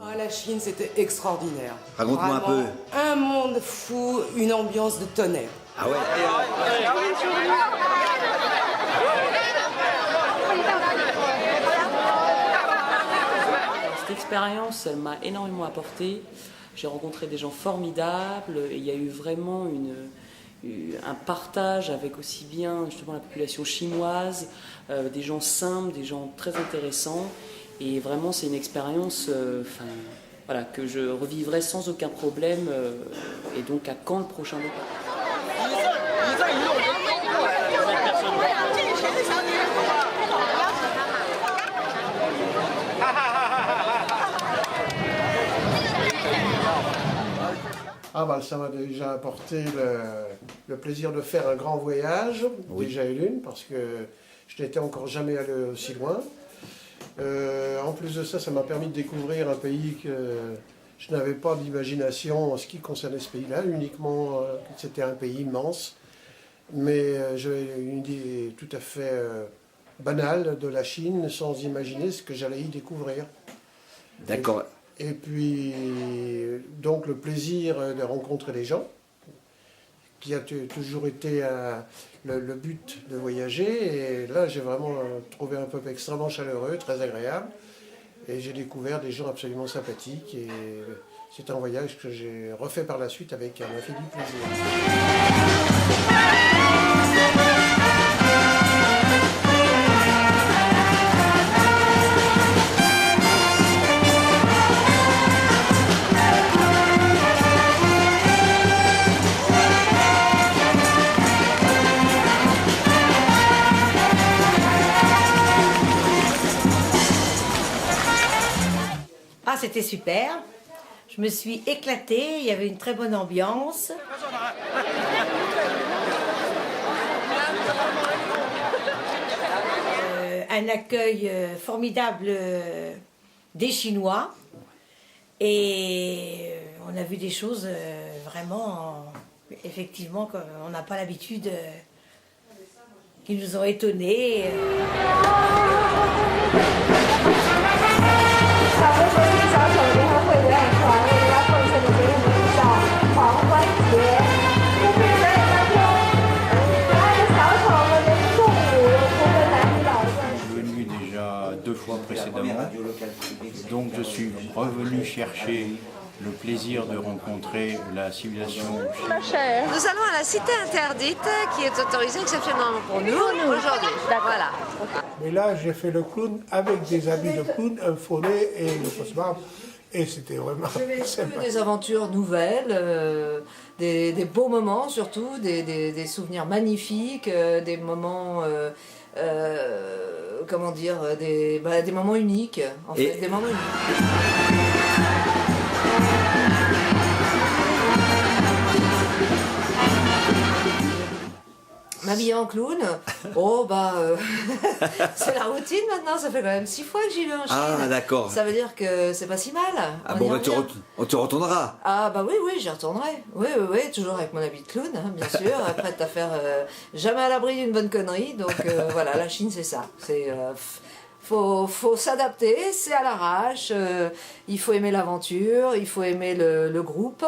Ah, la Chine, c'était extraordinaire. Raconte-moi un peu. Un monde fou, une ambiance de tonnerre. Ah ouais. Cette expérience, elle m'a énormément apporté. J'ai rencontré des gens formidables et il y a eu vraiment un partage avec aussi bien justement la population chinoise, des gens simples, des gens très intéressants. Et vraiment, c'est une expérience voilà, que je revivrai sans aucun problème. Et donc, à quand le prochain départ? Ah bah, ça m'a déjà apporté le plaisir de faire un grand voyage, Oui. déjà une, parce que je n'étais encore jamais allé aussi loin. En plus de ça, ça m'a permis de découvrir un pays que je n'avais pas d'imagination en ce qui concernait ce pays-là, uniquement que c'était un pays immense. Mais j'avais une idée tout à fait banale de la Chine, sans imaginer ce que j'allais y découvrir. D'accord. Et puis, donc, le plaisir de rencontrer des gens, qui a toujours été le but de voyager. Et là, j'ai vraiment trouvé un peuple extrêmement chaleureux, très agréable. Et j'ai découvert des gens absolument sympathiques. Et c'est un voyage que j'ai refait par la suite avec un infini plaisir. Ah, c'était super. Je me suis éclatée, il y avait une très bonne ambiance. Un accueil formidable des Chinois. Et on a vu des choses vraiment, effectivement, qu'on n'a pas l'habitude, qui nous ont étonnés. Je suis venu déjà 2 fois précédemment, donc je suis revenu chercher le plaisir de rencontrer la civilisation chinoise. Nous allons à la cité interdite qui est autorisée exceptionnellement pour nous aujourd'hui. Voilà. Mais là, j'ai fait le clown avec des habits de clown, un faux nez et une fausse barbe. Et c'était vraiment sympa. Des aventures nouvelles, des beaux moments surtout, des souvenirs magnifiques, des moments, comment dire, des moments uniques, en fait, des moments uniques. M'habiller en clown, oh bah c'est la routine maintenant, ça fait quand même 6 fois que j'y vais en Chine. Ah d'accord. Ça veut dire que c'est pas si mal. Ah bon, bah, on te retournera. Ah bah oui, j'y retournerai. Oui, toujours avec mon habit de clown, hein, bien sûr, prête à faire jamais à l'abri d'une bonne connerie. Donc voilà, la Chine c'est ça. C'est faut s'adapter, c'est à l'arrache, il faut aimer l'aventure, il faut aimer le groupe.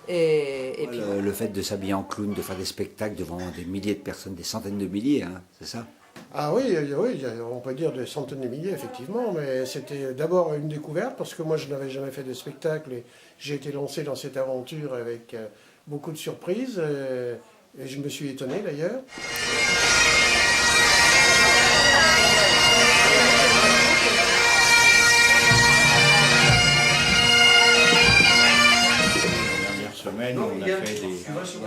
Et puis, le fait de s'habiller en clown, de faire des spectacles devant des milliers de personnes, des centaines de milliers, hein, c'est ça? Ah oui, on peut dire des centaines de milliers, effectivement, mais c'était d'abord une découverte, parce que moi je n'avais jamais fait de spectacle, et j'ai été lancé dans cette aventure avec beaucoup de surprises, et je me suis étonné d'ailleurs. Semaine, on a fait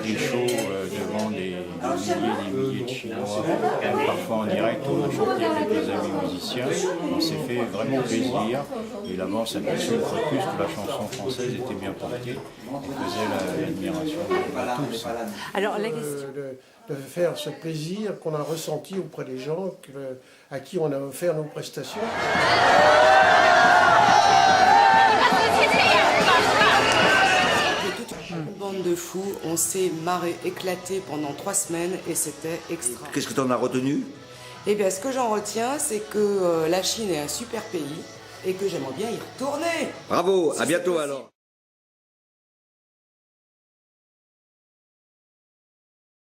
des shows devant des milliers de Chinois, parfois en direct, on a chanté avec des amis musiciens, on s'est fait vraiment plaisir, et là-bas on s'aperçut une fois de plus que la chanson française était bien portée, et faisait l'admiration de tous. alors la question... De faire ce plaisir qu'on a ressenti auprès des gens à qui on a offert nos prestations. Une bande de fous, on s'est marré, éclaté pendant 3 semaines et c'était extra. Qu'est-ce que tu en as retenu? Eh bien, ce que j'en retiens, c'est que la Chine est un super pays et que j'aimerais bien y retourner. Bravo, à bientôt alors.